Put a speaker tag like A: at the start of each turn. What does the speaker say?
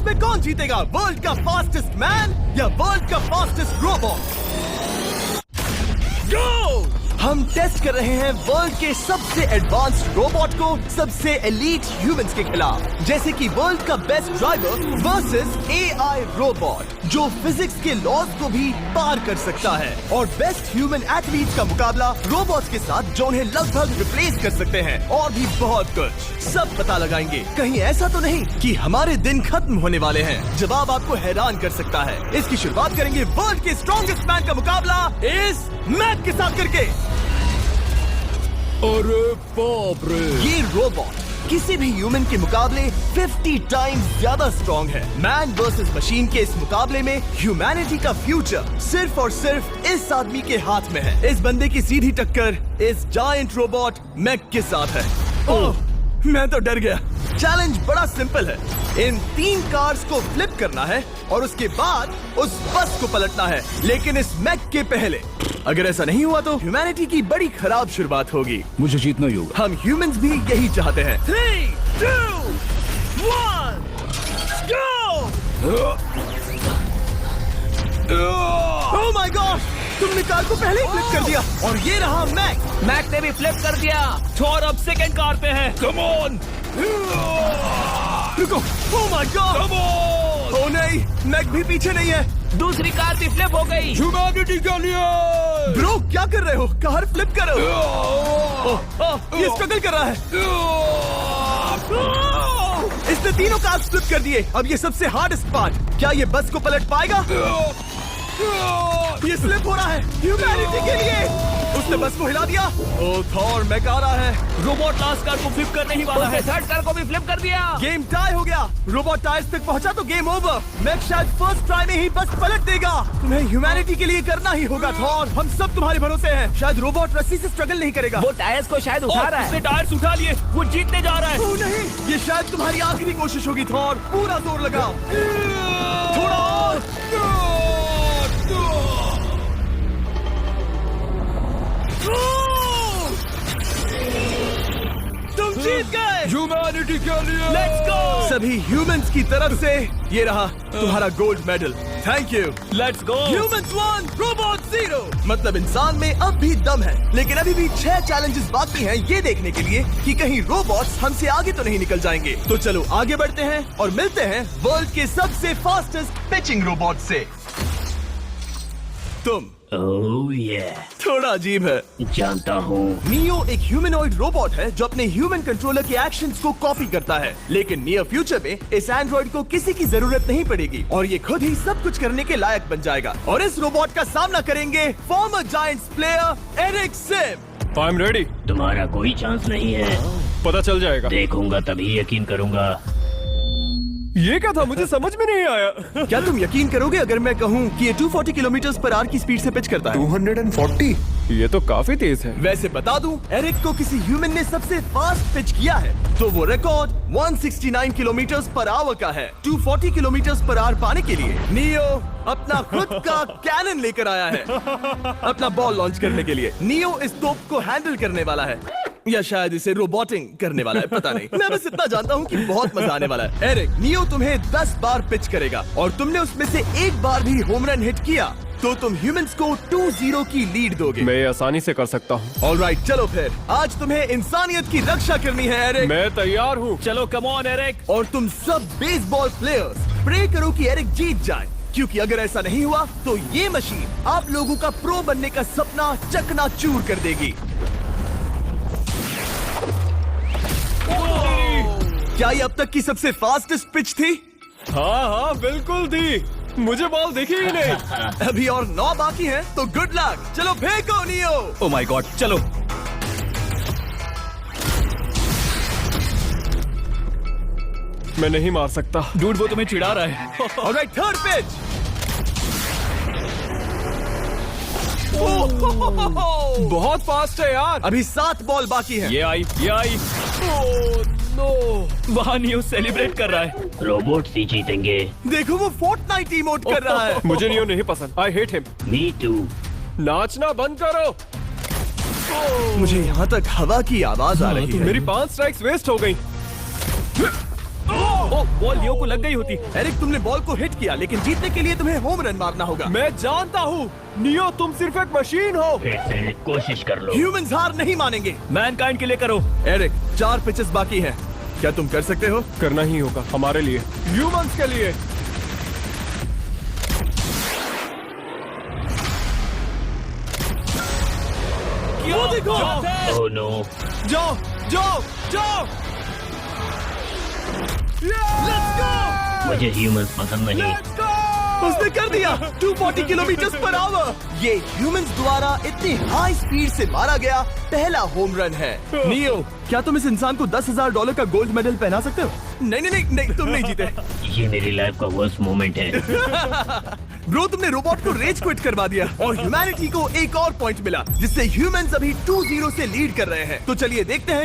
A: में कौन जीतेगा, वर्ल्ड का फास्टेस्ट मैन या वर्ल्ड का फास्टेस्ट रोबोट? गो! हम टेस्ट कर रहे हैं वर्ल्ड के सबसे एडवांस्ड रोबोट को सबसे एलीट ह्यूमंस के खिलाफ, जैसे कि वर्ल्ड का best driver versus AI robot जो फिजिक्स के लॉज को भी पार कर सकता है, और बेस्ट ह्यूमन एथलीट का मुकाबला रोबोट्स के साथ जो उन्हें लगभग रिप्लेस कर सकते हैं, और भी बहुत कुछ सब पता लगाएंगे। कहीं ऐसा तो नहीं कि हमारे दिन खत्म होने वाले हैं? जवाब आपको हैरान कर सकता है। इसकी शुरुआत करेंगे वर्ल्ड के स्ट्रॉन्गेस्ट मैन का मुकाबला इस मैक के साथ करके।
B: अरे बाप रे!
A: ये रोबोट किसी भी ह्यूमन के मुकाबले 50 टाइम्स ज्यादा स्ट्रॉन्ग है। मैन वर्सेस मशीन के इस मुकाबले में ह्यूमैनिटी का फ्यूचर सिर्फ और सिर्फ इस आदमी के हाथ में है। इस बंदे की सीधी टक्कर इस जायंट रोबोट मैक के साथ है। ओह, मैं तो डर गया। चैलेंज बड़ा सिंपल है। इन 3 कार्स को फ्लिप करना है और उसके बाद उस बस को पलटना है, लेकिन इस मैक के पहले। अगर ऐसा नहीं हुआ तो ह्यूमैनिटी की बड़ी खराब शुरुआत होगी।
B: मुझे जीतना ही होगा।
A: हम ह्यूमंस भी यही चाहते हैं। 3, 2, 1, go! Oh my God! तुमने कार को पहले ही फ्लिप कर दिया, और ये रहा मैक।
C: मैक ने भी फ्लिप कर दिया। और अब सेकंड कार पे है।
B: Come on!
A: रुको! Oh my God!
B: Come on!
A: Oh नहीं, मैक भी पीछे नहीं है।
C: दूसरी कार भी फ्लिप हो गई।
B: ह्यूमैनिटी के लिए!
A: ब्रो, क्या कर रहे हो? कार फ्लिप करो। ये स्ट्रगल कर रहा है। इसने तीनों कार फ्लिप कर दिए। अब ये सबसे हार्डेस्ट पार्ट, क्या ये बस को पलट पाएगा? ये स्लिप हो रहा है ह्यूमैनिटी के लिए। उसने बस को हिला दिया। ओ थॉर, मैक आ रहा है।
C: रोबोट लास्ट कार को फ्लिप करने ही वाला है। थर्ड कार को भी फ्लिप कर दिया।
A: गेम टाई हो गया। रोबोट टायर्स तक पहुंचा तो गेम ओवर। मैक शायद फर्स्ट ट्राई में ही बस पलट देगा। तुम्हें ह्यूमैनिटी के लिए करना ही होगा थॉर। हम सब तुम्हारे भरोसे हैं। शायद रोबोट रस्सी से स्ट्रगल नहीं करेगा।
C: वो टायर्स को शायद उठा रहा है।
B: उसने टायर्स उठा लिए। वो जीतने जा रहा है।
A: ओ नहीं, ये शायद तुम्हारी आखिरी कोशिश होगी थॉर। पूरा जोर लगाओ। थोड़ा और। तुम जीत गए।
B: ह्यूमैनिटी के लिए!
C: Let's go!
A: सभी ह्यूमंस की तरफ से ये रहा तुम्हारा gold medal. Thank you.
C: Let's go!
A: Humans 1, robot 0। मतलब इंसान में अब भी दम है, लेकिन अभी भी 6 चैलेंजेस बाकी हैं ये देखने के लिए कि कहीं रोबोट्स हमसे आगे तो नहीं निकल जाएंगे। तो चलो आगे बढ़ते हैं और मिलते हैं वर्ल्ड के सबसे फास्टेस्ट पिचिंग रोबोट से। तुम
C: ओह ये
A: थोड़ा अजीब है,
C: जानता हूँ।
A: नियो एक ह्यूमनॉइड रोबोट है जो अपने ह्यूमन कंट्रोलर के एक्शंस को कॉपी करता है, लेकिन नियर फ्यूचर में इस एंड्रॉइड को किसी की जरूरत नहीं पड़ेगी और ये खुद ही सब कुछ करने के लायक बन जाएगा। और इस रोबोट का सामना करेंगे former giants player Eric Sim.
B: I am ready.
C: तुम्हारा कोई चांस नहीं है।
B: पता चल जाएगा।
C: देखूंगा तभी यकीन करूंगा।
B: ये क्या था? मुझे समझ में नहीं आया।
A: क्या तुम यकीन करोगे अगर मैं कहूँ कि ये 240 किलोमीटर पर आवर की स्पीड से पिच करता है?
B: 240? ये तो काफी तेज है।
A: वैसे बता दूं, एरिक को किसी ह्यूमन ने सबसे फास्ट पिच किया है तो वो रिकॉर्ड 169 किलोमीटर पर आवर का है। 240 किलोमीटर पर आवर पाने के लिए नियो अपना खुद का कैनन लेकर आया है अपना बॉल लॉन्च करने के लिए। नियो इस तोप को हैंडल करने वाला है, या शायद इसे रोबोटिंग करने वाला है, पता नहीं। मैं बस इतना जानता हूँ कि बहुत मजा आने वाला है। एरिक, नियो तुम्हें 10 बार पिच करेगा और तुमने उसमें से एक बार भी होम रन हिट किया तो तुम ह्यूमंस को 2-0 की लीड दोगे।
B: मैं ये आसानी से कर सकता हूँ।
A: ऑलराइट, चलो फिर आज तुम्हें इंसानियत की रक्षा करनी है एरिक।
B: मैं तैयार हूँ।
C: चलो कम ऑन एरिक।
A: और तुम सब बेसबॉल प्लेयर्स प्रे करो कि एरिक जीत जाए, क्योंकि अगर ऐसा नहीं हुआ तो ये मशीन आप लोगों का प्रो बनने का सपना चकनाचूर कर देगी। क्या ये अब तक की सबसे फास्टेस्ट पिच थी?
B: हाँ हाँ बिल्कुल थी। मुझे बॉल दिखी ही नहीं।
A: अभी और 9 बाकी हैं, तो गुड लक। चलो फेंको नियो।
B: ओह माय गॉड, चलो। मैं नहीं मार सकता।
C: डूड, वो तुम्हें चिढ़ा रहा है।
A: Alright, third pitch.
B: बहुत फास्ट है यार।
A: अभी 7 बॉल बाकी हैं।
B: ये आई। Oh no!
C: वहाँ नियो सेलिब्रेट कर रहा है। रोबोट ही जीतेंगे।
A: देखो वो फोर्टनाइट इमोट कर रहा है।
B: मुझे नियो नहीं पसंद। I hate him.
C: Me too.
B: नाचना बंद करो।
A: मुझे यहाँ तक हवा की आवाज आ रही है।
B: मेरी 5 स्ट्राइक्स वेस्ट हो गई। ओ, बॉल लियो को लग गई होती।
A: एरिक, तुमने बॉल को हिट किया, लेकिन जीतने के लिए तुम्हें होम रन मारना होगा।
B: मैं जानता हूँ नियो, तुम सिर्फ एक मशीन हो।
C: फिर से कोशिश कर लो।
A: ह्यूमंस हार नहीं मानेंगे।
B: मैनकाइंड के लिए करो।
A: एरिक, 4 पिचेस बाकी हैं। क्या तुम कर सकते हो?
B: करना ही होगा हमारे लिए, ह्यूमंस के लिए।
A: वो देखो।
C: Oh no.
B: जाओ जाओ जाओ।
A: Let's go.
C: मुझे ह्यूमंस पसंद नहीं।
A: उसने कर दिया 240 किलोमीटर पर आवर। ये ह्यूमंस द्वारा इतनी हाई स्पीड से मारा गया पहला होम रन है। नियो, क्या तुम इस इंसान को $10,000 का गोल्ड मेडल पहना सकते हो? नहीं नहीं नहीं, नहीं तुम नहीं जीते।
C: ये मेरी लाइफ का वर्स्ट मोमेंट है।
A: ब्रो, तुमने रोबोट को रेज क्विट करवा दिया और ह्यूमैनिटी को एक और पॉइंट मिला, जिससे ह्यूमंस अभी 2-0 से लीड कर रहे हैं। तो चलिए देखते हैं